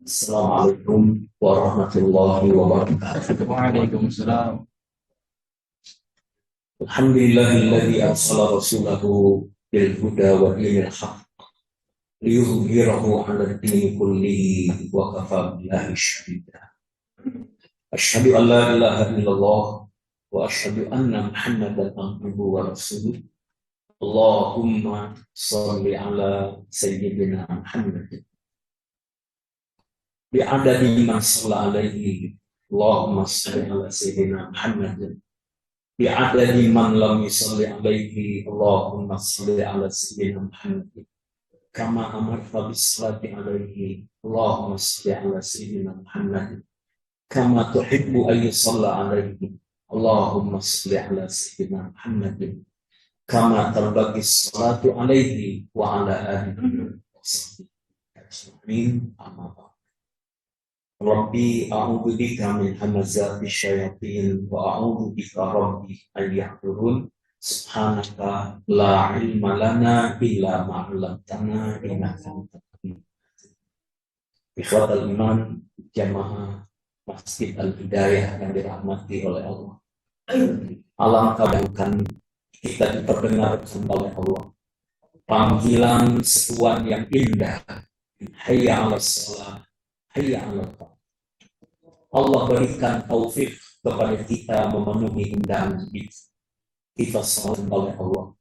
Assalamualaikum warahmatullahi wabarakatuh. Waalaikumsalam. Alhamdulillahilladzi arsala rasulahu bil huda wa dinil haqq liyudhhirahu 'ala ad-dini kullihi wa kafaa billahi shahida. Asyhadu an la ilaha illallah wa asyhadu anna Muhammadan abduhu wa rasuluh. Allahumma shalli 'ala sayyidina Muhammad bi'adadi man shalla alaihi. Allahumma shalli 'ala sayyidina Muhammad bi'adadi man lam yusalli alaihi. Allahumma salli ala sayyidina Muhammad kama amarta bis-salati alaihi. Allahumma salli ala sayyidina Muhammad kama tuhibbu an yusalla alaihi. Allahumma salli ala sayyidina Muhammad kama tarbaqi salatu alaihi wa ala alihi wa sahbihi ajma'in. Amma ba'd. Rabbi a'udzu bika min hamazati syayatin wa a'udzu bika rabbi an yahdurun. Subhanaka la ilma lana illa ma 'allamtana innaka antal alim. Ikhwatal iman, jamaah Masjid Al-Hidayah yang dirahmati oleh Allah. Alangkah baikkan kita diperdengarkan oleh Allah panggilan seruan yang indah, hayya 'alas shalah, hayya 'alal falah. Allah berikan taufik kepada kita memenuhi undangan itu. Kita salam oleh Allah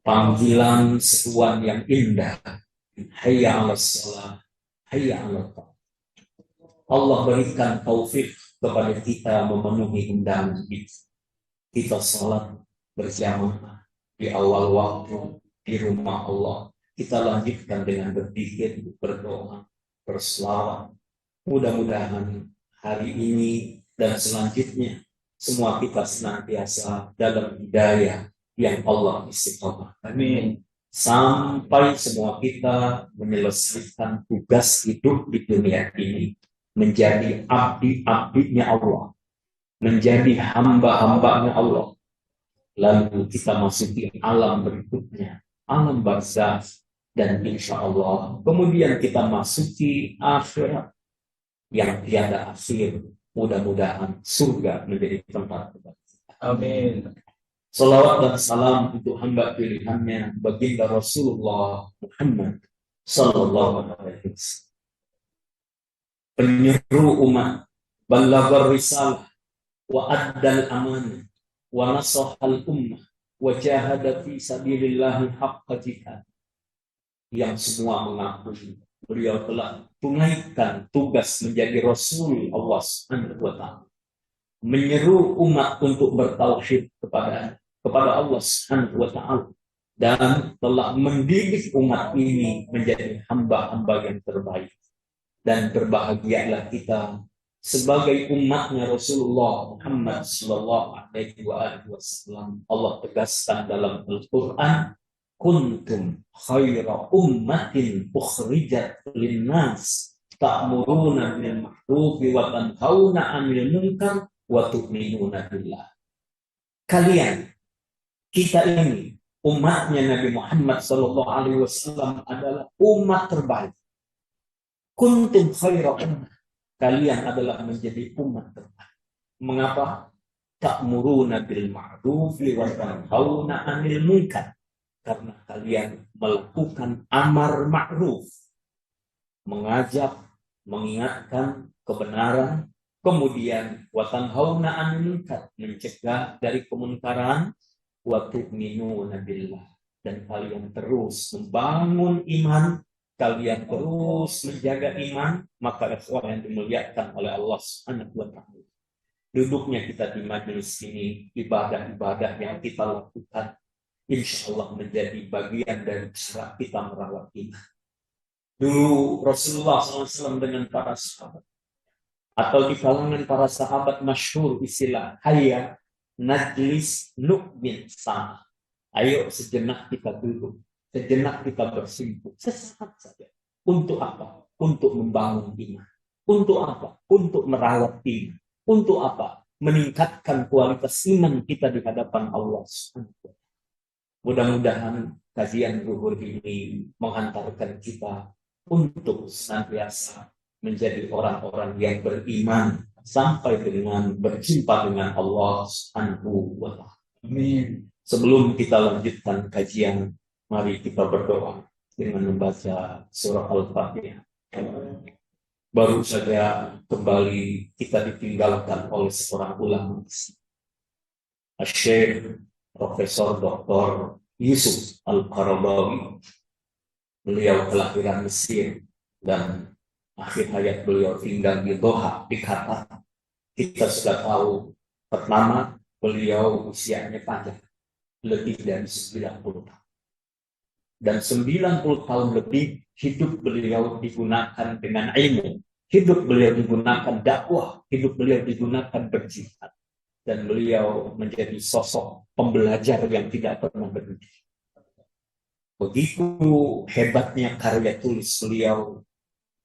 panggilan seruan yang indah, hayya 'alas shalah, hayya 'alal falah. Allah berikan taufik kepada kita memenuhi undangan itu. Kita salat berjamaah di awal waktu di rumah Allah. Kita lanjutkan dengan berzikir, berdoa, berselawat. Mudah-mudahan hari ini dan selanjutnya semua kita senantiasa dalam hidayah yang Allah istiqomah. Amin. Sampai semua kita menyelesaikan tugas hidup di dunia ini, menjadi abdi-abdinya Allah, menjadi hamba-hambanya Allah. Lalu kita masuki alam berikutnya, alam barzakh, dan insya Allah kemudian kita masuki akhirat yang tiada akhir. Mudah-mudahan surga menjadi tempat kita. Amin. Salawat dan salam untuk hamba pilihannya baginda Rasulullah Muhammad sallallahu alaihi wasallam, penyeru umat, balaghar risalah wa addal amanah wa nasahal ummah wa jahada fi sabilillahi haqqa jihad, yang semua mengakui beliau telah tunaikan tugas menjadi Rasul Allah Subhanahu wa Ta'ala, menyeru umat untuk bertauhid kepada Allah Subhanahu wa Ta'ala, dan telah mendidik umat ini menjadi hamba-hamba yang terbaik. Dan berbahagialah kita sebagai umatnya Rasulullah Muhammad sallallahu alaihi wasallam. Allah tegaskan dalam Al-Qur'an, kuntum khaira ummatin ukhrijat linnas ta'muruna bil ma'ruf wa tanhauna 'anil munkar wa tu'minuna billah. Kalian, kita ini umatnya Nabi Muhammad sallallahu alaihi wasallam adalah umat terbaik. Kuntum khaira ummah, kalian adalah menjadi umat terbaik. Mengapa? Ta'muruna bil ma'ruf wa tanhauna 'anil munkar. Karena kalian melakukan amar ma'ruf, mengajak, mengingatkan kebenaran, kemudian wa tanhauna 'anil munkar, mencegah dari kemunkaran, wa tu'minuna billah, dan kalian terus membangun iman, kalian terus menjaga iman. Maka ikhwan yang dimuliakan oleh Allah Subhanahu wa Ta'ala, duduknya kita di majelis ini, ibadah-ibadah yang kita lakukan insya Allah menjadi bagian dari cara kita merawat iman. Dulu Rasulullah SAW dengan para sahabat, atau di kalangan para sahabat masyhur istilah hayya najlis nu'min sama. Ayo sejenak kita duduk, sejenak kita bersimpuh, sesaat saja. Untuk apa? Untuk membangun iman. Untuk apa? Untuk merawat iman. Untuk apa? Meningkatkan kualitas iman kita di hadapan Allah SWT. Mudah-mudahan kajian zuhur ini menghantarkan kita untuk senantiasa menjadi orang-orang yang beriman sampai dengan berjumpa dengan Allah Subhanahu wa Ta'ala. Amin. Sebelum kita lanjutkan kajian, mari kita berdoa dengan membaca surah Al-Fatihah. Baru saja kembali kita ditinggalkan oleh seorang ulama, Syekh Profesor Dr. Yusuf Al-Qaradawi. Beliau kelahiran Mesir dan akhir hayat beliau tinggal di Doha, di Qatar. Kita sudah tahu, pertama beliau usianya panjang, lebih dari 90 tahun. Dan 90 tahun lebih hidup beliau digunakan dengan ilmu, hidup beliau digunakan dakwah, hidup beliau digunakan berjihad. Dan beliau menjadi sosok pembelajar yang tidak pernah berhenti. Begitu hebatnya karya tulis beliau,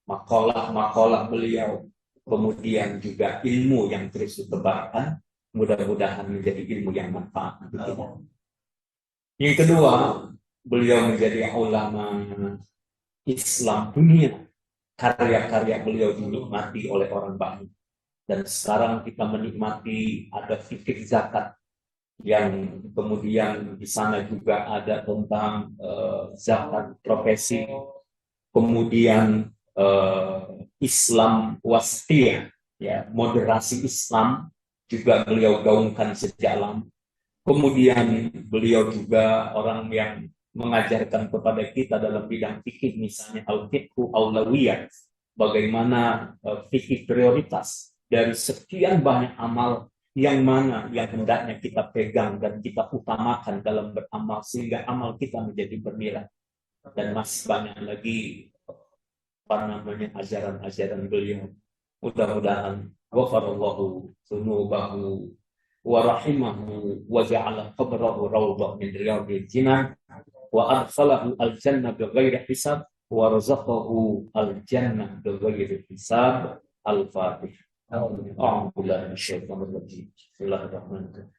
makalah-makalah beliau, kemudian juga ilmu yang terus ditebarkan, mudah-mudahan menjadi ilmu yang manfaat. Yang kedua, beliau menjadi ulama Islam dunia. Karya-karya beliau dinikmati oleh orang banyak. Dan sekarang kita menikmati ada fikih zakat, yang kemudian di sana juga ada tentang zakat profesi, kemudian Islam wasatiyah, ya, moderasi Islam juga beliau gaungkan sejak lama. Kemudian beliau juga orang yang mengajarkan kepada kita dalam bidang fikih, misalnya al-fiqhu aulawiyah, bagaimana fikih prioritas dari sekian banyak amal, yang mana yang hendaknya kita pegang dan kita utamakan dalam beramal sehingga amal kita menjadi bernilai. Dan masih banyak lagi ajaran-ajaran beliau. Mudah-mudahan ghafarallahu dzunubahu wa rahimahu wa ja'ala qabrahu rawdah min riyadil jinan wa adkhalahu al-jannah bighairi hisab wa razaqahu al-jannah bighairi hisab. Al-Fatihah. A'udzu billahi minasyaitonir rajim. Bismillahirrahmanirrahim.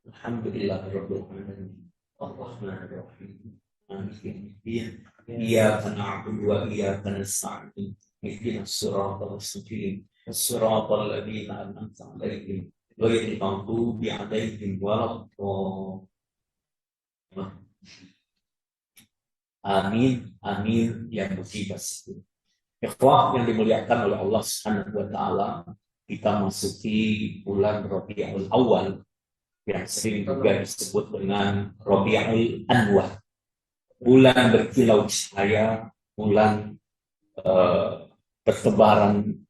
Alhamdulillahirabbil alamin. Arrahmanir rahim. Maliki yaumiddin. Iyyaka na'budu wa iyyaka nasta'in. Ihdinas siratal mustaqim. Siratal ladzina an'amta 'alaihim ghairil maghdubi 'alaihim waladdallin. Amin, amin ya mujibas. Ikhwah yang dimuliakan oleh Allah Subhanahu wa Ta'ala, kita masuki bulan Rabiul Awal yang sering juga disebut dengan Rabiul Anwar, bulan berkilau cahaya, bulan bertebaran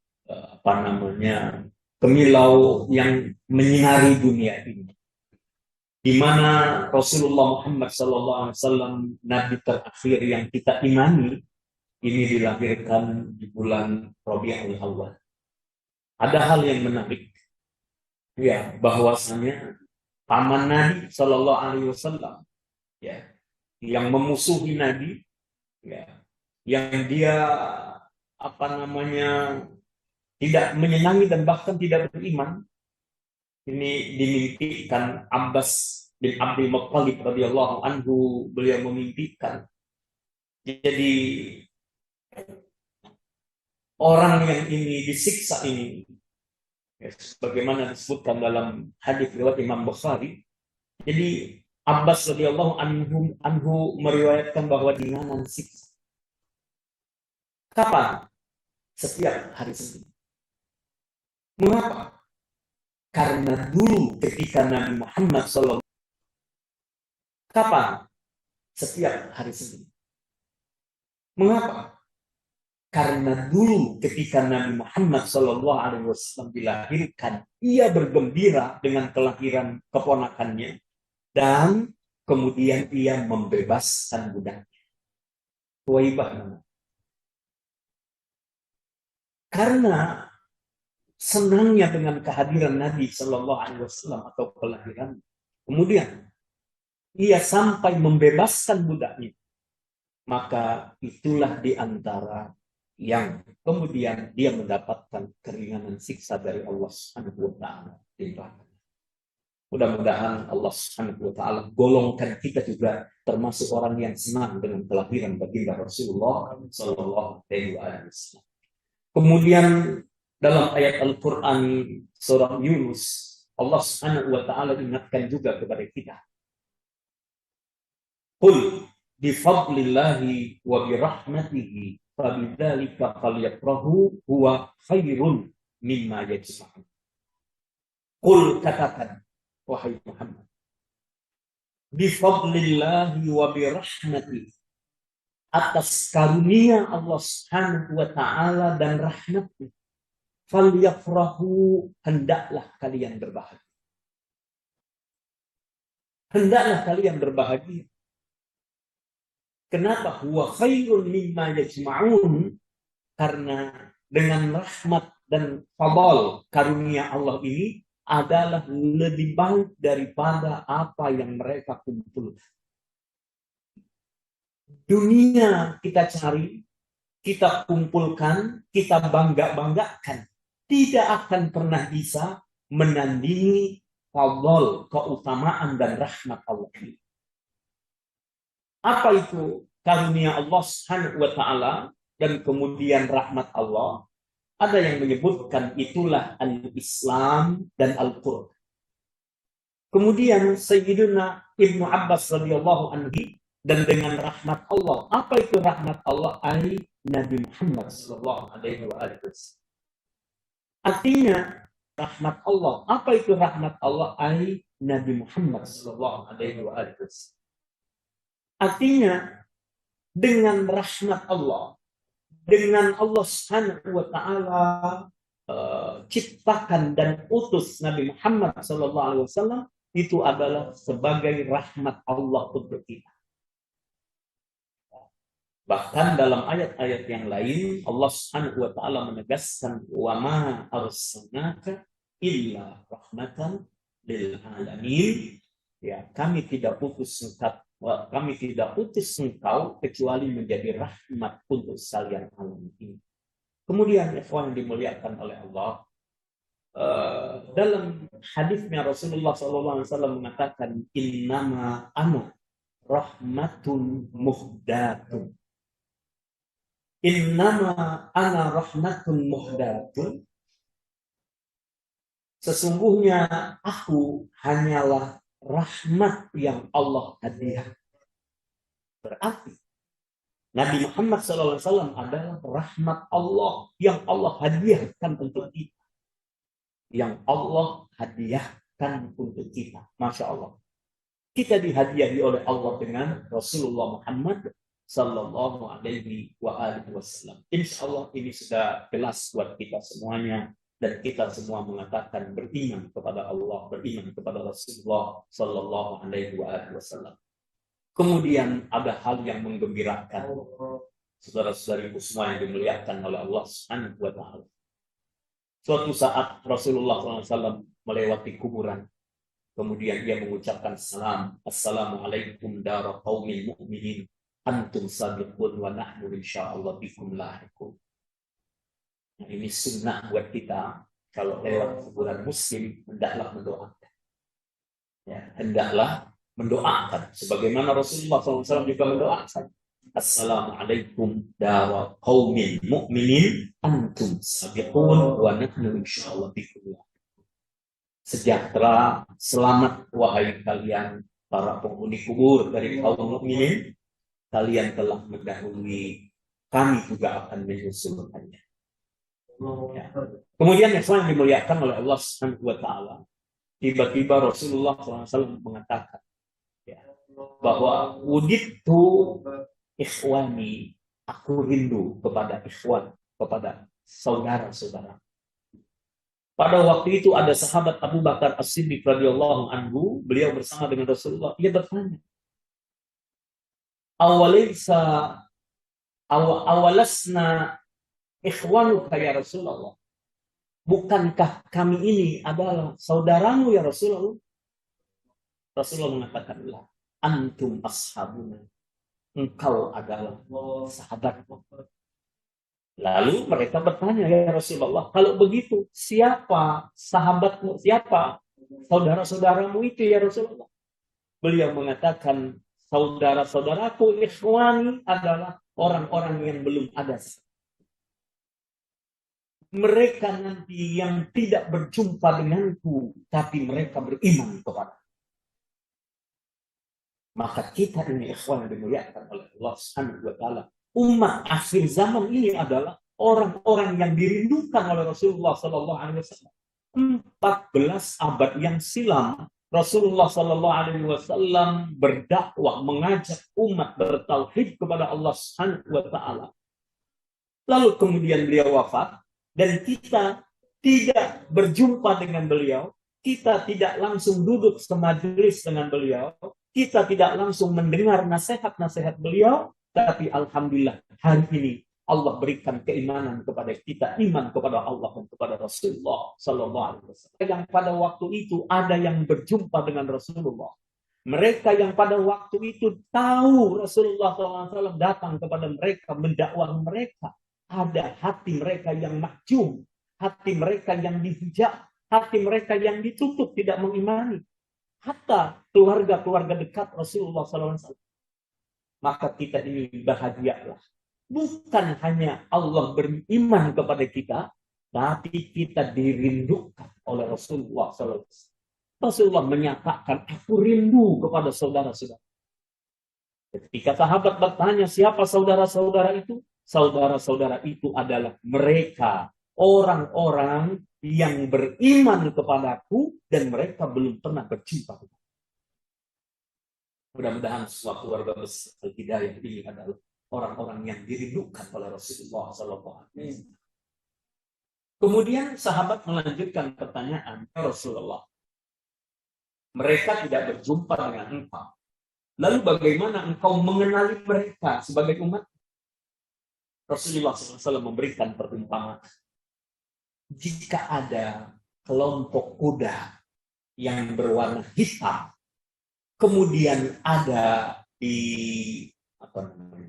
kemilau yang menyinari dunia ini, di mana Rasulullah Muhammad SAW, Nabi terakhir yang kita imani, ini dilahirkan di bulan Rabiul Awal. Ada hal yang menarik, ya, bahwasanya paman Nabi Shallallahu Alaihi Wasallam, ya, yang memusuhi Nabi, ya, yang dia tidak menyenangi dan bahkan tidak beriman, ini dimimpikan Abbas bin Abdul Muttalib radhiyallahu anhu, beliau memimpikan. Jadi orang yang ini disiksa ini, ya, sebagaimana disebutkan dalam hadis riwayat Imam Bukhari. Jadi Abbas radhiyallahu anhu meriwayatkan bahwa di mana siksa. Kapan? Setiap hari Senin. Mengapa? Karena dulu ketika Nabi Muhammad SAW. Kapan? Setiap hari Senin. Mengapa? Karena dulu ketika Nabi Muhammad SAW dilahirkan, ia bergembira dengan kelahiran keponakannya dan kemudian ia membebaskan budaknya. Waibah nama. Karena senangnya dengan kehadiran Nabi SAW atau kelahiran, kemudian ia sampai membebaskan budaknya. Maka itulah di antara yang kemudian dia mendapatkan keringanan siksa dari Allah Subhanahu wa Ta'ala. Mudah-mudahan Allah Subhanahu wa Ta'ala golongkan kita juga termasuk orang yang senang dengan kelahiran baginda Rasulullah sallallahu alaihi wasallam. Kemudian dalam ayat Al-Quran surah Yunus, Allah Subhanahu wa taala ingatkan juga kepada kita. Qul bifadlillahi wa birahmatihi fabidzalika falyafrahu huwa khairun mimma yajma'un. Qul, katakan wahai Muhammad, bifadlillahi wa birahmatihi, atas karunia Allah Subhanahu wa taala dan rahmatnya, falyafrahu, hendaklah kalian berbahagia. Hendaklah kalian berbahagia. Kenapa? Huwa khairun mimma yajma'un, karena dengan rahmat dan fadl karunia Allah ini adalah lebih baik daripada apa yang mereka kumpulkan. Dunia kita cari, kita kumpulkan, kita bangga-banggakan, tidak akan pernah bisa menandingi fadl, keutamaan dan rahmat Allah ini. Apa itu karunia Allah Subhanahu wa taala dan kemudian rahmat Allah? Ada yang menyebutkan itulah al-Islam dan Al-Quran. Kemudian Sayyidina Ibnu Abbas radhiyallahu anhu, dan dengan rahmat Allah. Apa itu rahmat Allah? Ai Nabi Muhammad sallallahu alaihi wasallam. Artinya rahmat Allah. Apa itu rahmat Allah? Ai Nabi Muhammad sallallahu alaihi wasallam. Artinya dengan rahmat Allah, dengan Allah Subhanahu wa taala ciptakan dan utus Nabi Muhammad sallallahu alaihi wasallam, itu adalah sebagai rahmat Allah untuk kita. Bahkan dalam ayat-ayat yang lain Allah Subhanahu wa taala menegaskan, wa ma arsalnaka illa rahmatan lil alamin. Ya, kami tidak utus engkau kecuali menjadi rahmat untuk sekalian alam ini. Kemudian ikhwan dimuliakan oleh Allah, dalam hadisnya Rasulullah SAW mengatakan, innama ana rahmatun muhdatun. Innama ana rahmatun muhdatun. Sesungguhnya aku hanyalah rahmat yang Allah hadiahkan. Berarti Nabi Muhammad SAW adalah rahmat Allah yang Allah hadiahkan untuk kita. Yang Allah hadiahkan untuk kita. Masya Allah. Kita dihadiahi oleh Allah dengan Rasulullah Muhammad Sallallahu Alaihi Wasallam. Insya Allah ini sudah jelas buat kita semuanya. Dan kita semua mengatakan beriman kepada Allah, beriman kepada Rasulullah Sallallahu Alaihi Wasallam. Kemudian ada hal yang menggembirakan, saudara-saudariku semua yang dimuliakan oleh Allah Subhanahu wa taala. Suatu saat Rasulullah SAW melewati kuburan, kemudian dia mengucapkan salam, assalamualaikum dara qaumil mu'minin, antum sabiqun wa nahnu insyaallah bikum lahiqun. Nah, ini sunnah buat kita, kalau lewat kuburan muslim hendaklah mendoakan. Ya, hendaklah mendoakan sebagaimana Rasulullah SAW juga mendoakan. Assalamualaikum dara qaumil mu'minin antum sabiqun wa nahnu insyaallah bikum. Sejahtera, selamat wahai kalian para penghuni kubur dari kaum mukminin, kalian telah mendahului, kami juga akan menyusulkannya. Ya. Kemudian yang dimuliakan oleh Allah Subhanahu wa taala, tiba-tiba Rasulullah SAW mengatakan, ya, bahwa wuditu ikhwani, aku rindu kepada ikhwan, kepada saudara-saudara. Pada waktu itu ada sahabat Abu Bakar As-Siddiq radhiyallahu anhu, beliau bersama dengan Rasulullah. Ia bertanya, awalasna ikhwanuka ya Rasulullah, bukankah kami ini adalah saudaramu ya Rasulullah? Rasulullah mengatakan, antum ashabuna, engkau adalah sahabatmu. Lalu mereka bertanya, ya Rasulullah, kalau begitu siapa sahabatmu, siapa saudara-saudaramu itu ya Rasulullah? Beliau mengatakan, saudara-saudaraku ikhwani adalah orang-orang yang belum ada. mereka nanti yang tidak berjumpa denganku, tapi mereka beriman kepada. Maka kita ini ikhwan dimuliakan oleh Allah Subhanahu wa taala. Umat akhir zaman ini adalah orang-orang yang dirindukan oleh Rasulullah sallallahu alaihi wasallam. 14 abad yang silam Rasulullah sallallahu alaihi wasallam berdakwah, mengajak umat bertauhid kepada Allah Subhanahu wa taala. Lalu kemudian beliau wafat dan kita tidak berjumpa dengan beliau, kita tidak langsung duduk semajelis dengan beliau, kita tidak langsung mendengar nasihat-nasihat beliau, tapi alhamdulillah hari ini Allah berikan keimanan kepada kita, iman kepada Allah dan kepada Rasulullah sallallahu alaihi wasallam. Yang pada waktu itu ada yang berjumpa dengan Rasulullah. Mereka yang pada waktu itu tahu Rasulullah SAW datang kepada mereka, mendakwah mereka. Ada hati mereka yang mahjub, hati mereka yang dihijab, hati mereka yang ditutup, tidak mengimani. Hatta keluarga-keluarga dekat Rasulullah SAW. Maka kita ini bahagialah. Bukan hanya Allah beriman kepada kita, tapi kita dirindukan oleh Rasulullah SAW. Rasulullah menyatakan, aku rindu kepada saudara-saudara. Ketika sahabat bertanya, siapa saudara-saudara itu? Saudara-saudara itu adalah mereka, orang-orang yang beriman kepadaku dan mereka belum pernah berjumpa. Mudah-mudahan suatu keluarga besar Al-Hidayah ini adalah orang-orang yang dirindukan oleh Rasulullah SAW. Kemudian sahabat melanjutkan pertanyaan, Rasulullah, mereka tidak berjumpa dengan engkau. Lalu bagaimana engkau mengenali mereka sebagai umat? Rasulullah SAW memberikan perumpamaan. Jika ada kelompok kuda yang berwarna hitam, kemudian ada di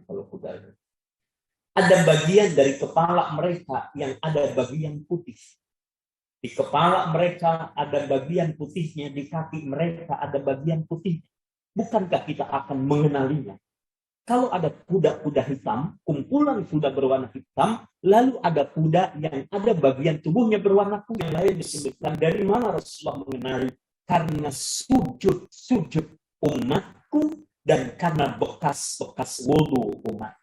kalau kuda ada bagian dari kepala mereka yang ada bagian putih. Di kepala mereka ada bagian putihnya, di kaki mereka ada bagian putihnya. Bukankah kita akan mengenalinya? Kalau ada kuda-kuda hitam, kumpulan kuda berwarna hitam, lalu ada kuda yang ada bagian tubuhnya berwarna putih, yang lain disebutkan dari mana Rasulullah mengenali? Karena sujud umatku dan karena bekas-bekas wudu umat.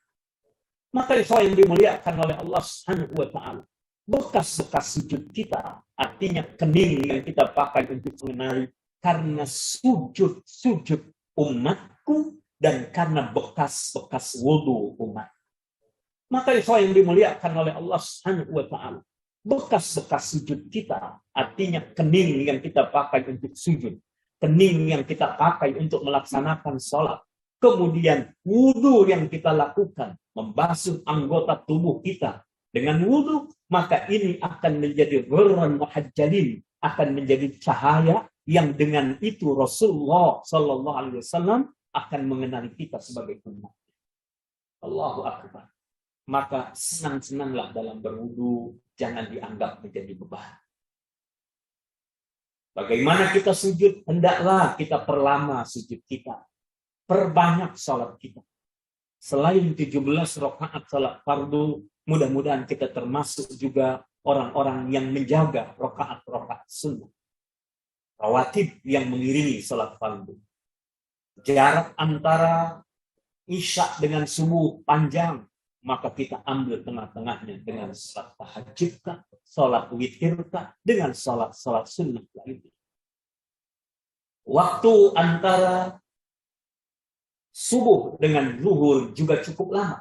Maka yang dimuliakan oleh Allah Subhanahu wa taala, bekas-bekas sujud kita, artinya kening yang kita pakai untuk mengenali, karena sujud umatku dan karena bekas-bekas wudu umat. Maka yang dimuliakan oleh Allah Subhanahu wa taala, bekas-bekas sujud kita, artinya kening yang kita pakai untuk sujud, kening yang kita pakai untuk melaksanakan sholat, kemudian wudu yang kita lakukan, membasuh anggota tubuh kita dengan wudu, maka ini akan menjadi ghurran muhajjalin, akan menjadi cahaya yang dengan itu Rasulullah sallallahu alaihi wasallam akan mengenali kita sebagai umat. Allahu akbar. Maka senang-senanglah dalam berwudu, jangan dianggap menjadi beban. Bagaimana kita sujud? Hendaklah kita perlama sujud kita. Perbanyak salat kita. Selain 17 rakaat salat fardu, mudah-mudahan kita termasuk juga orang-orang yang menjaga rakaat-rakaat sunnah. Rawatib yang mengiringi salat fardu. Jarak antara isya dengan subuh panjang, maka kita ambil tengah-tengahnya dengan salat tahajud, salat witir, dengan salat-salat sunnah lainnya. Waktu antara subuh dengan zuhur juga cukup lama.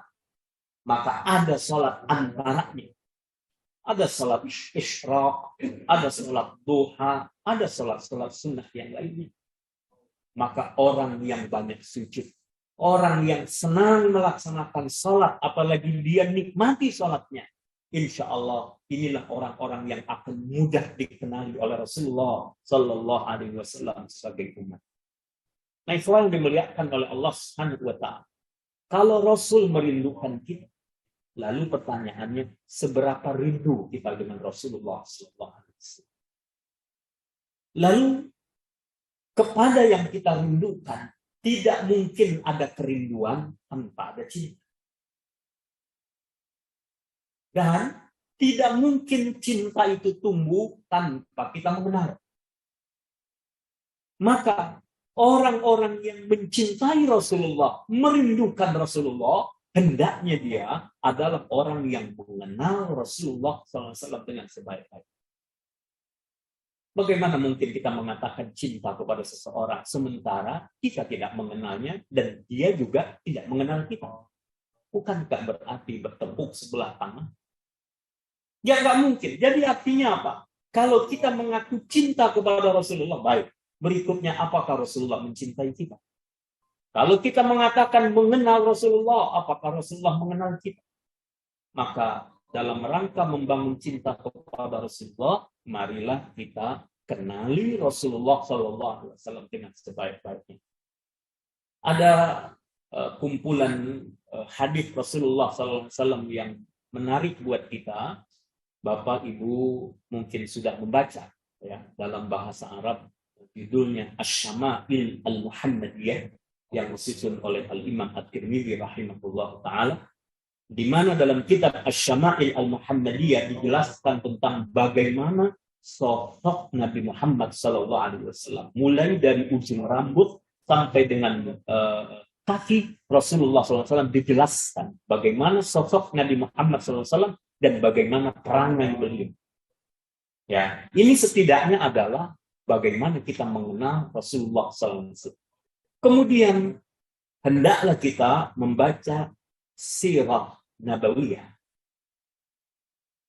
Maka ada salat antaranya. Ada salat isyraq, ada salat duha, ada salat-salat sunnah yang lainnya. Maka orang yang banyak sujud, orang yang senang melaksanakan salat, apalagi dia nikmati salatnya, insya Allah inilah orang-orang yang akan mudah dikenali oleh Rasulullah Sallallahu Alaihi Wasallam sebagai umat. Nah, itu yang dimuliakan oleh Allah Subhanahu wa taala. Kalau Rasul merindukan kita, lalu pertanyaannya, seberapa rindu kita dengan Rasulullah Sallallahu Alaihi Wasallam? Lalu kepada yang kita rindukan, tidak mungkin ada kerinduan tanpa ada cinta. Dan Tidak mungkin cinta itu tumbuh tanpa kita mengenal. Maka orang-orang yang mencintai Rasulullah, merindukan Rasulullah, hendaknya dia adalah orang yang mengenal Rasulullah SAW dengan sebaik-baik. Bagaimana mungkin kita mengatakan cinta kepada seseorang sementara kita tidak mengenalnya dan dia juga tidak mengenal kita? Bukankah berarti bertepuk sebelah tangan? Ya nggak mungkin. Jadi artinya apa? Kalau kita mengaku cinta kepada Rasulullah, baik. Berikutnya, apakah Rasulullah mencintai kita? Kalau kita mengatakan mengenal Rasulullah, apakah Rasulullah mengenal kita? Maka dalam rangka membangun cinta kepada Rasulullah, marilah kita kenali Rasulullah SAW dengan sebaik-baiknya. Ada kumpulan hadis Rasulullah SAW yang menarik buat kita. Bapak Ibu mungkin sudah membaca ya, dalam bahasa Arab judulnya Asy-Syama'il Al-Muhammadiyah yang disusun oleh Al-Imam At-Tirmidzi rahimahullah ta'ala, di mana dalam kitab Asy-Syama'il Al-Muhammadiyah dijelaskan tentang bagaimana sosok Nabi Muhammad SAW, mulai dari ujung rambut sampai dengan kaki Rasulullah SAW, dijelaskan bagaimana sosok Nabi Muhammad SAW dan bagaimana perangai beliau. Ya, ini setidaknya adalah bagaimana kita mengenal Rasulullah SAW. Kemudian hendaklah kita membaca sirah nabawiyah.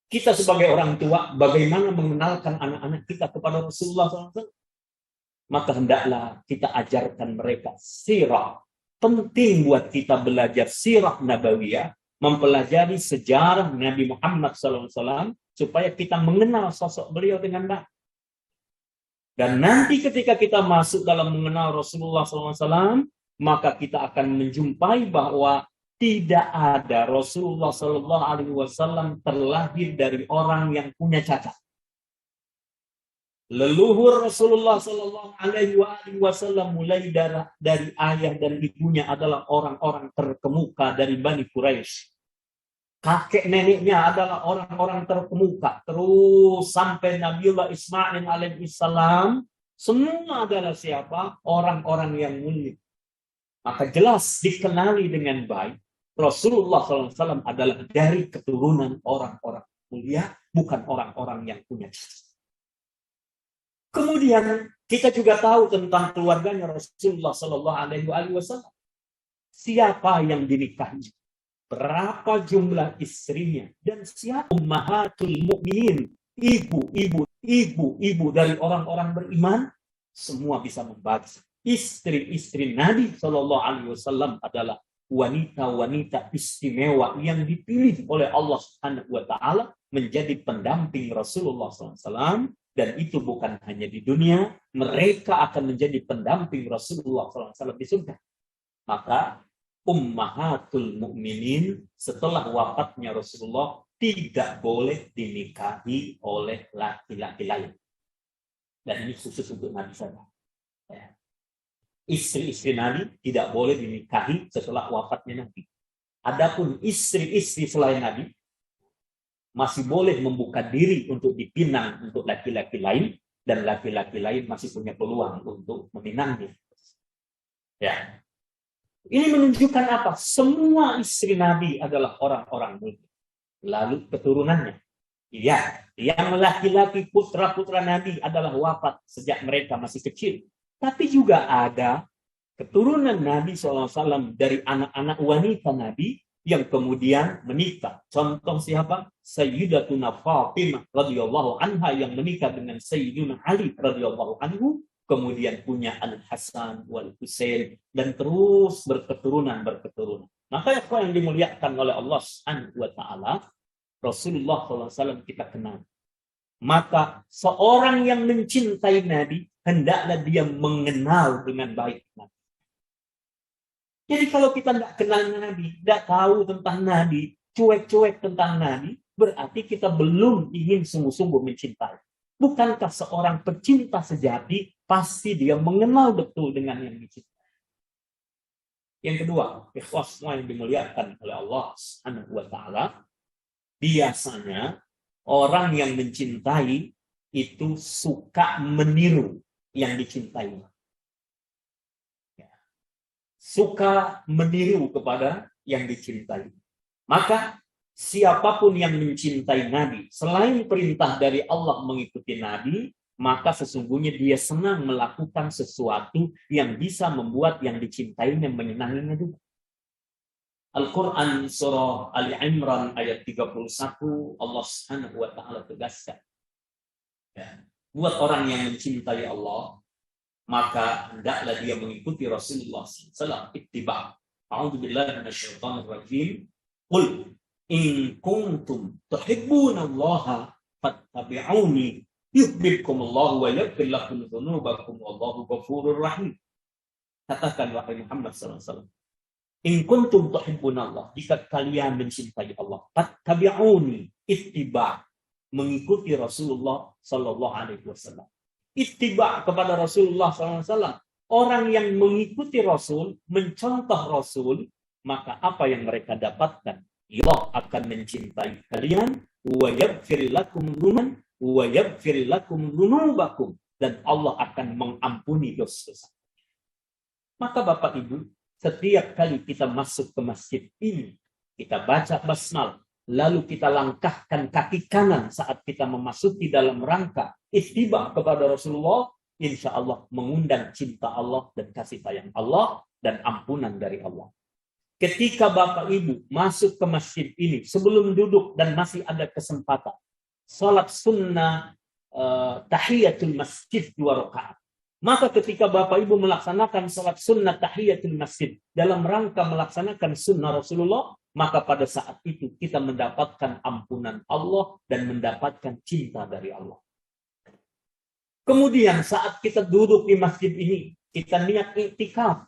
Kita sebagai orang tua, bagaimana mengenalkan anak-anak kita kepada Rasulullah SAW? Maka hendaklah kita ajarkan mereka sirah. Penting buat kita belajar sirah nabawiyah, mempelajari sejarah Nabi Muhammad SAW, supaya kita mengenal sosok beliau dengan baik. Dan nanti ketika kita masuk dalam mengenal Rasulullah SAW, maka kita akan menjumpai bahwa tidak ada Rasulullah SAW terlahir dari orang yang punya cacat. Leluhur Rasulullah SAW mulai dari ayah dan ibunya adalah orang-orang terkemuka dari Bani Quraisy. Kakek neneknya adalah orang-orang terkemuka. Terus sampai Nabiullah Ismail alaihissalam, semua adalah siapa? Orang-orang yang mulia. Maka jelas dikenali dengan baik. Rasulullah SAW adalah dari keturunan orang-orang mulia, bukan orang-orang yang punya cacat. Kemudian kita juga tahu tentang keluarganya Rasulullah SAW. Siapa yang dinikahi? Berapa jumlah istrinya? Dan siapa ummahatul mukminin? Ibu dari orang-orang beriman, semua bisa membaca. Istri-istri Nabi SAW adalah wanita-wanita istimewa yang dipilih oleh Allah Subhanahu wa Ta'ala menjadi pendamping Rasulullah SAW. Dan itu bukan hanya di dunia, mereka akan menjadi pendamping Rasulullah SAW di surga. Maka ummahatul mukminin setelah wafatnya Rasulullah tidak boleh dinikahi oleh laki-laki lain. Dan ini khusus untuk Nabi saja. Ya. Istri-istri Nabi tidak boleh dinikahi setelah wafatnya Nabi. Adapun istri-istri selain Nabi masih boleh membuka diri untuk dipinang untuk laki-laki lain, dan laki-laki lain masih punya peluang untuk meminangnya. Ya. Ini menunjukkan apa? Semua istri Nabi adalah orang-orang mulia. Lalu keturunannya. Ya, yang laki-laki putra-putra Nabi adalah wafat sejak mereka masih kecil. Tapi juga ada keturunan Nabi SAW dari anak-anak wanita Nabi yang kemudian menikah. Contoh siapa? Sayyidatuna Fatimah radhiyallahu anha yang menikah dengan Sayyidina Ali radhiyallahu anhu. Kemudian punya Al-Hasan wal Husain dan terus berketurunan. Maka yang dimuliakan oleh Allah Subhanahu wa Ta'ala, Rasulullah SAW kita kenal. Maka seorang yang mencintai Nabi hendaklah dia mengenal dengan baik Nabi. Jadi kalau kita tidak kenal Nabi, tidak tahu tentang Nabi, cuek-cuek tentang Nabi, berarti kita belum ingin sungguh-sungguh mencintai. Bukankah seorang pecinta sejati pasti dia mengenal betul dengan yang dicintai? Yang kedua, ikhwas semua yang dimuliakan oleh Allah Subhanahu wa Ta'ala, biasanya Orang yang mencintai itu suka meniru yang dicintai. Suka meniru kepada yang dicintai. Maka siapapun yang mencintai Nabi, selain perintah dari Allah mengikuti Nabi, maka sesungguhnya dia senang melakukan sesuatu yang bisa membuat yang dicintainya menyenanginya juga. Al-Quran surah Ali Imran ayat 31, Allah Subhanahu wa taala tegaskan. Ya. Buat orang yang mencintai Allah, maka hendaklah dia mengikuti Rasulullah SAW. Ittiba. A'udzubillahi minasyaitonir rajim. Qul in kuntum tuhibbunallaha fattabi'uni yuhibbukumullahu wa yaghfir lakum dzunubakum wallahu ghafurur rahim. Katakan wahai Muhammad sallallahu alaihi wasallam, in kuntum tuhibbunallah, jika kalian mencintai Allah, fattabi'uni, ittiba, mengikuti Rasulullah sallallahu alaihi wasallam. Ittiba kepada Rasulullah sallallahu alaihi wasallam. Orang yang mengikuti Rasul, mencontoh Rasul, maka apa yang mereka dapatkan? Allah akan mencintai kalian, wa yaghfir lakum dzunubakum, dan Allah akan mengampuni dosa-dosa. Maka Bapak Ibu, setiap kali kita masuk ke masjid ini, kita baca basmal, lalu kita langkahkan kaki kanan saat kita memasuki dalam rangka ittiba kepada Rasulullah, insya Allah mengundang cinta Allah dan kasih sayang Allah dan ampunan dari Allah. Ketika Bapak Ibu masuk ke masjid ini, sebelum duduk dan masih ada kesempatan, salat sunnah tahiyatul masjid 2 rakaat. Maka ketika Bapak Ibu melaksanakan salat sunnah tahiyatul masjid dalam rangka melaksanakan sunnah Rasulullah, maka pada saat itu kita mendapatkan ampunan Allah dan mendapatkan cinta dari Allah. Kemudian saat kita duduk di masjid ini, kita niat iktikaf,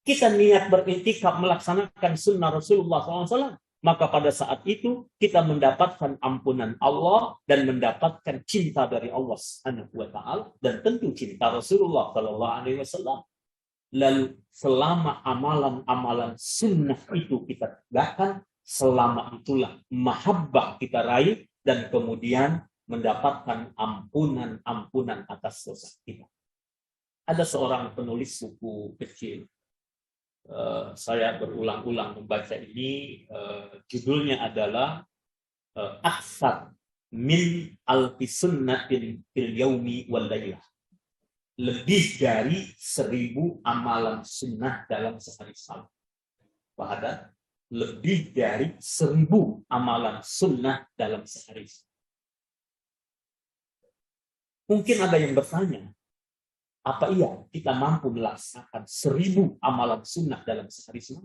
kita niat beriktikaf melaksanakan sunnah Rasulullah SAW, maka pada saat itu kita mendapatkan ampunan Allah dan mendapatkan cinta dari Allah Subhanahu wa taala dan tentu cinta Rasulullah sallallahu alaihi wasallam. Lalu selama amalan-amalan sunnah itu kita tegakkan, selama itulah mahabbah kita raih dan kemudian mendapatkan ampunan atas dosa kita. Ada seorang penulis buku kecil, saya berulang-ulang membaca ini, judulnya adalah Aksar min alfi sunnatin fil yaumi wal lailah. Lebih dari 1000 amalan sunnah dalam sehari salat. Bahkan lebih dari 1000 amalan sunnah dalam sehari salat. Mungkin ada yang bertanya, apa iya kita mampu melaksanakan 1000 amalan sunnah dalam sehari salat?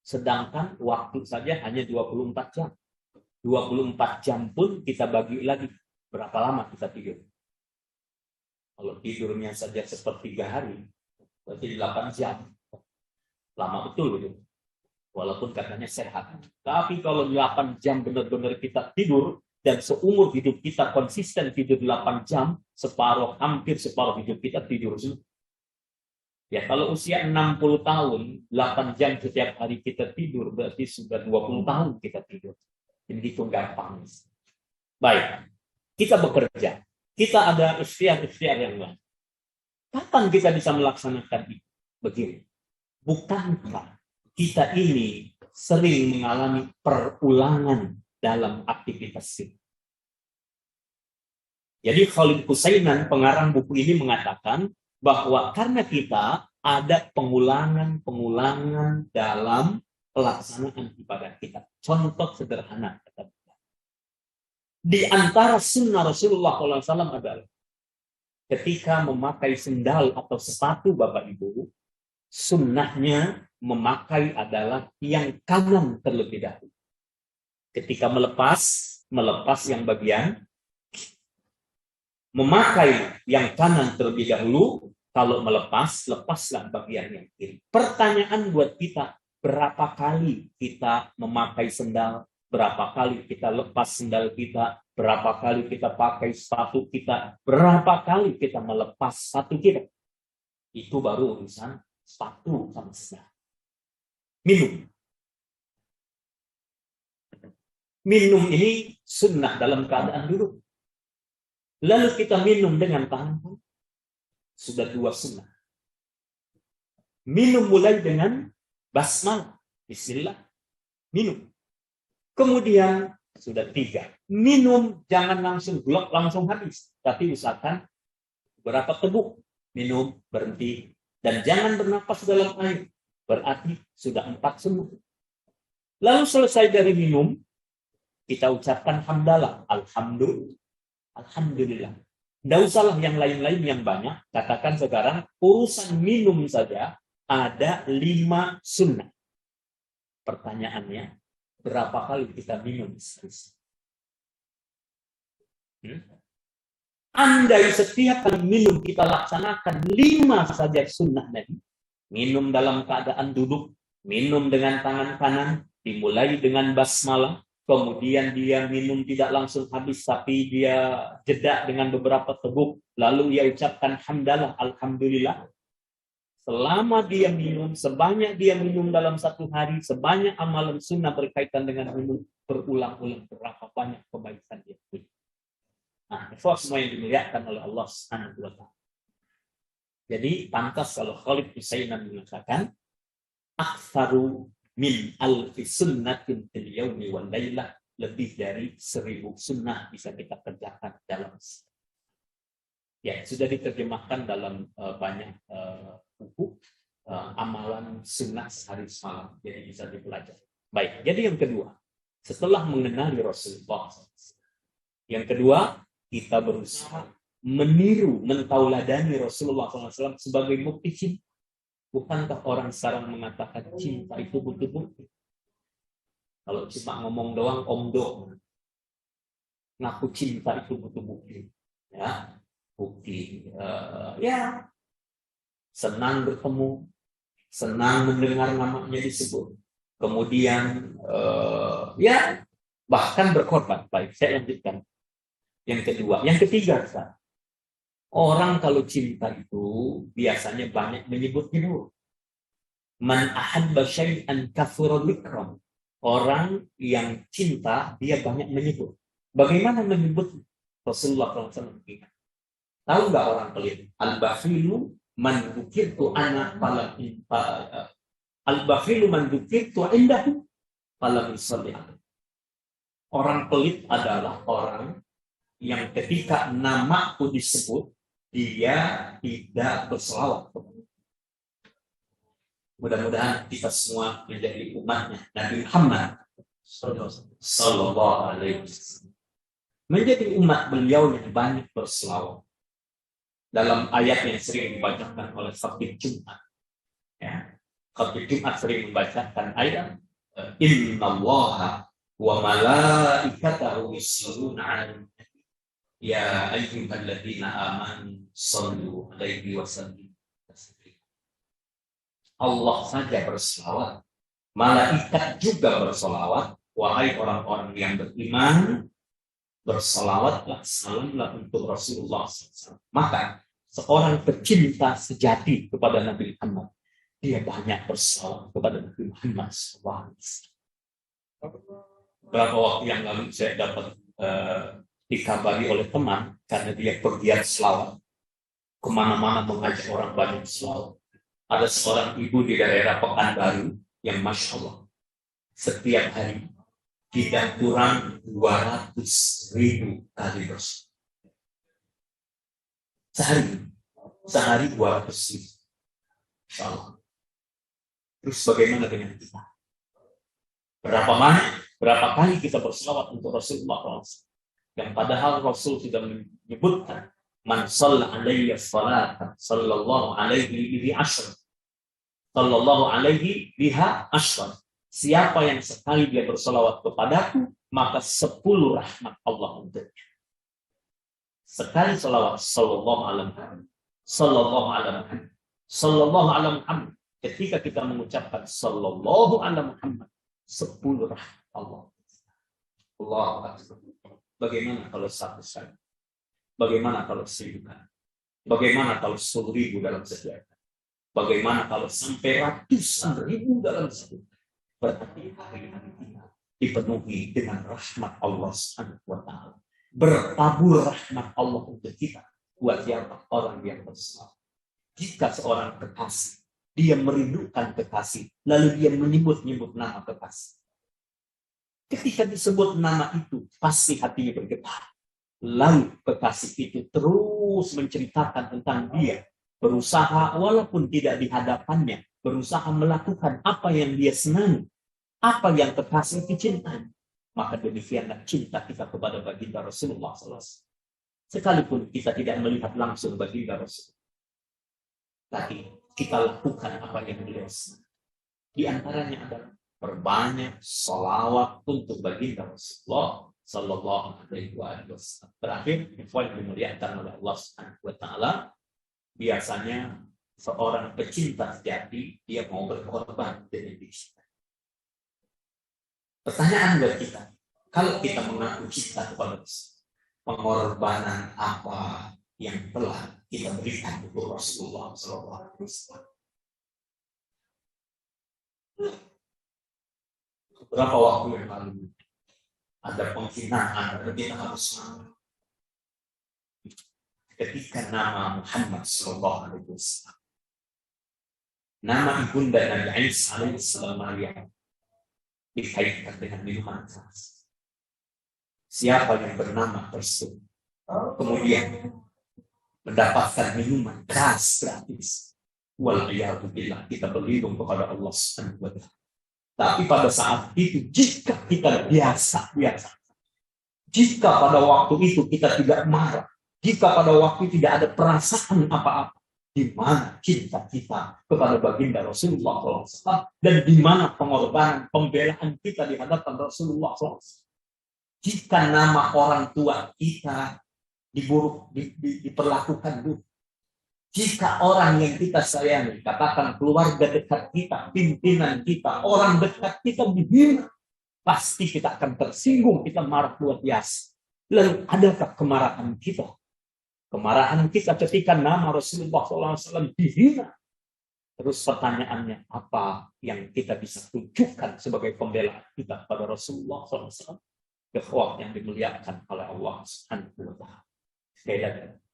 Sedangkan waktu saja hanya 24 jam. 24 jam pun kita bagi lagi. Berapa lama kita tidur? Kalau tidurnya saja sepertiga hari, berarti 8 jam. Lama betul gitu. Walaupun katanya sehat. Tapi kalau 8 jam benar-benar kita tidur, dan seumur hidup kita konsisten tidur 8 jam, hampir separuh hidup kita tidur. Ya, kalau usia 60 tahun, 8 jam setiap hari kita tidur, berarti sudah 20 tahun kita tidur. Jadi itu gampang. Baik, kita bekerja. Kita ada ikhtiar-ikhtiar yang lain. Kapan kita bisa melaksanakan itu? Begini, bukankah kita ini sering mengalami perulangan dalam aktivitas kita? Jadi Khalid Husainan, pengarang buku ini, mengatakan bahwa karena kita ada pengulangan dalam pelaksanaan ibadah kita. Contoh sederhana, di antara sunnah Rasulullah SAW adalah ketika memakai sendal atau sepatu Bapak Ibu, sunnahnya memakai adalah yang kanan terlebih dahulu. Ketika melepas yang bagian, memakai yang kanan terlebih dahulu. Kalau lepaslah bagian yang kiri. Pertanyaan buat kita, berapa kali kita memakai sendal? Berapa kali kita lepas sendal kita? Berapa kali kita pakai sepatu kita? Berapa kali kita melepas sepatu kita? Itu baru urusan sepatu sama sendal. Minum. Minum ini sunnah dalam keadaan duduk. Lalu kita minum dengan tangan, sudah 2 sunnah. Minum mulai dengan basmalah, bismillah, minum. Kemudian sudah 3. Minum jangan langsung glok, langsung habis. Tapi usahakan berapa teguk minum, berhenti. Dan jangan bernapas dalam air. Berarti sudah 4 sunnah. Lalu selesai dari minum, kita ucapkan hamdalah. Alhamdulillah. Tidak usahlah yang lain-lain yang banyak. Katakan sekarang, urusan minum saja ada 5 sunnah. Pertanyaannya, berapa kali kita minum sehari? Andai setiap kali minum kita laksanakan 5 saja sunnah Nabi. Minum dalam keadaan duduk, minum dengan tangan kanan, dimulai dengan basmalah, kemudian dia minum tidak langsung habis, tapi dia jeda dengan beberapa teguk, lalu dia ucapkan hamdalah, alhamdulillah. Selama dia minum, sebanyak dia minum dalam 1 hari, sebanyak amalan sunnah berkaitan dengan minum, berulang-ulang, berapa banyak kebaikan dia punya. Nah, itu semua yang dimuliakan oleh Allah Subhanahu wa Ta'ala. Jadi, pantas kalau Khalid Husainan mengatakan, aktsaru min alfi sunnatin fil yaumi wal lailah, lebih dari 1000 sunnah bisa kita kerjakan dalam ya, sudah diterjemahkan dalam banyak buku amalan sunnah sehari semalam, jadi bisa dipelajari. Baik, jadi yang kedua, setelah mengenali Rasulullah, yang kedua, kita berusaha meniru, mentauladani Rasulullah SAW sebagai bukti cinta. Bukankah orang sekarang mengatakan cinta itu butuh bukti? Kalau cuma ngomong doang, omdo. Ngaku cinta itu butuh bukti. Ya, bukti. Ya, senang bertemu, senang mendengar namanya disebut. Kemudian, ya, bahkan berkorban. Baik, saya lanjutkan. Yang kedua, yang ketiga, orang kalau cinta itu biasanya banyak menyebut-nyebut. Man ahabba syai'an kathura dzikran. Orang yang cinta dia banyak menyebut. Bagaimana menyebut? Rasulullah SAW. Tahu nggak orang pelit? Al-bakhilu man dzukirtu ana falam al-bakhilu man dzukirtu indahu falam yusalli. Orang pelit adalah orang yang ketika namaku disebut, dia tidak berselawat. Mudah-mudahan kita semua menjadi umatnya Nabi Muhammad Sallallahu Alaihi Wasallam. Menjadi umat beliau yang banyak berselawat. Dalam ayat yang sering dibacakan oleh khatib Jumat. Ya. Khatib Jumat sering membacakan ayat Innallaha wa malaikatahu yusholluna 'alan ya ayyuhalladzina amanu shallu 'alaihi wa sallimu taslima. Allah saja berselawat, malaikat juga berselawat. Wahai orang-orang yang beriman, berselawatlah, salamlah untuk Rasulullah SAW. Maka seorang pecinta sejati kepada Nabi Muhammad, dia banyak berselawat kepada Nabi Muhammad SAW. Berapa waktu yang lalu saya dapat dikabari oleh teman, karena dia pegiat selawat, kemana-mana mengajak orang banyak selawat. Ada seorang ibu di daerah Pekanbaru yang Masya Allah, setiap hari tidak kurang 200.000 kali berselawat. Sehari 200.000. Insya Allah. Terus bagaimana dengan kita? Berapa kali kita berselawat untuk Rasulullah SAW? Yang padahal Rasul sudah menyebutkan, man shalla alayya salatan sallallahu alaihi biha asyr. Sallallahu alaihi biha asyr. Siapa yang sekali dia berselawat kepadaku, maka 10 rahmat Allah untuknya. Sekali selawat sallallahu alaihi wasallam, sallallahu alaihi wasallam, sallallahu alaihi wasallam. Ketika kita mengucapkan sallallahu alaihi Muhammad, 10 rahmat Allah. Allahu akbar. Bagaimana kalau 100 kali? Bagaimana kalau 1000 kali? Bagaimana kalau 10.000 dalam sejarah? Bagaimana kalau sampai ratusan ribu dalam sejarah? Berarti hari-hari kita dipenuhi dengan rahmat Allah Subhanahu wa taala. Bertabur rahmat Allah untuk kita buat siapa orang yang bersalah. Jika seorang kekasih, dia merindukan kekasih, lalu dia menyebut-nyebut nama kekasih. Ketika disebut nama itu, pasti hatinya bergetar. Lalu kekasih itu terus menceritakan tentang dia, berusaha walaupun tidak di hadapannya, berusaha melakukan apa yang dia senangi, apa yang kekasih itu cintai. Maka demikianlah cinta kita kepada baginda Rasulullah SAW. Sekalipun kita tidak melihat langsung baginda Rasul, tapi kita lakukan apa yang beliau senangi. Di antaranya adalah berbanyak salawat untuk baginda Rasulullah Sallallahu Alaihi Wasallam. Terakhir, yang dimuliakan oleh Allah Subhanahu Wa Taala, biasanya seorang pecinta sejati dia mau berkorban demi diri. Pertanyaan buat kita, kalau kita mengaku cinta kepada Rasul, pengorbanan apa yang telah kita berikan untuk Rasulullah Sallallahu Alaihi Wasallam? Beberapa waktu yang lalu ada penghinaan, kita harus menang. Ketika nama Muhammad Sallallahu Alaihi Wasallam, nama ibunda Nabi Isa alaihissalam Maryam dikaitkan dengan minuman keras. Siapa yang bernama tersebut kemudian mendapatkan minuman keras gratis, wal'iyadzubillah, kita berlindung kepada Allah Subhanahu wa Ta'ala. Tapi pada saat itu, jika kita biasa, jika pada waktu itu kita tidak marah, jika pada waktu tidak ada perasaan apa-apa, di mana cinta kita kepada baginda Rasulullah SAW, dan di mana pengorbanan, pembelaan kita di hadapan Rasulullah SAW. Jika nama orang tua kita diperlakukan buruk, jika orang yang kita sayangi, katakan keluarga dekat kita, pimpinan kita, orang dekat kita dihina, pasti kita akan tersinggung, kita marah luar biasa. Lalu adakah kemarahan kita? Kemarahan kita ketika nama Rasulullah SAW dihina. Terus pertanyaannya, apa yang kita bisa tunjukkan sebagai pembelaan kita pada Rasulullah SAW? Ikhwah yang dimuliakan oleh Allah Subhanahu wa Ta'ala.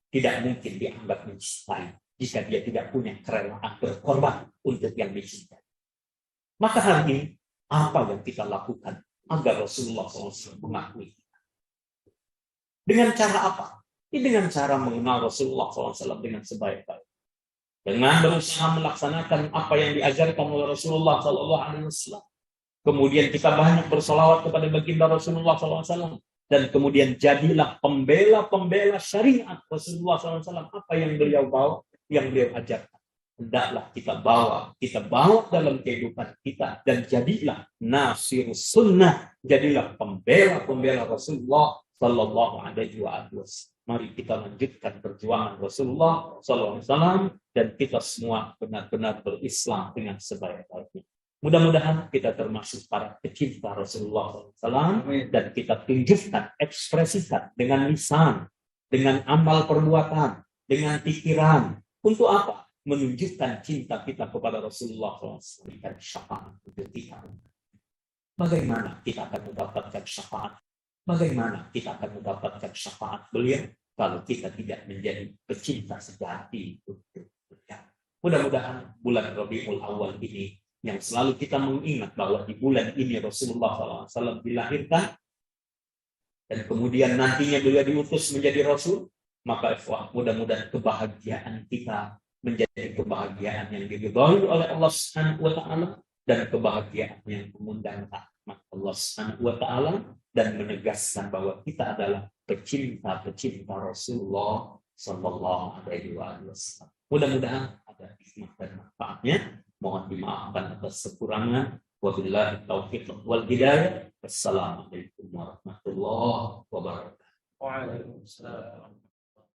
Tidak mungkin dianggap mencintai jika dia tidak punya kerelaan berkorban untuk yang dicintai. Maka hari ini, apa yang kita lakukan agar Rasulullah SAW mengakui kita? Dengan cara apa? Dengan cara mengenal Rasulullah SAW dengan sebaik-baik. Dengan berusaha melaksanakan apa yang diajarkan oleh Rasulullah SAW. Kemudian kita banyak bersolawat kepada baginda Rasulullah SAW. Dan kemudian jadilah pembela-pembela syariat Rasulullah SAW. Apa yang beliau bawa, yang beliau ajarkan. Hendaklah kita bawa dalam kehidupan kita. Dan jadilah nasir sunnah. Jadilah pembela-pembela Rasulullah Sallallahu Alaihi Wasallam. Mari kita lanjutkan perjuangan Rasulullah SAW dan kita semua benar-benar berislam dengan sebaik-baiknya. Mudah-mudahan kita termasuk para pecinta Rasulullah SAW dan kita tunjukkan, ekspresikan dengan lisan, dengan amal perbuatan, dengan pikiran. Untuk apa? Menunjukkan cinta kita kepada Rasulullah SAW dan syafaat untuk kita. Bagaimana kita akan mendapatkan syafaat? Bagaimana kita akan mendapatkan syafaat beliau kalau kita tidak menjadi pecinta sejati untuk beliau? Mudah-mudahan bulan Rabiul Awal ini yang selalu kita mengingat bahwa di bulan ini Rasulullah SAW dilahirkan dan kemudian nantinya beliau diutus menjadi Rasul, maka mudah-mudahan kebahagiaan kita menjadi kebahagiaan yang diridhai oleh Allah Subhanahu wa Ta'ala dan kebahagiaan yang mengundang rahmat Allah Subhanahu wa Ta'ala dan menegaskan bahwa kita adalah pecinta-pecinta Rasulullah Sallallahu Alaihi Wasallam. Mudah-mudahan ada hikmah dan manfaatnya. Mohon dimaafkan atas kekurangan. Wabillahi taufiq wal hidayah. Wassalamualaikum warahmatullahi wabarakatuh. Waalaikumsalam.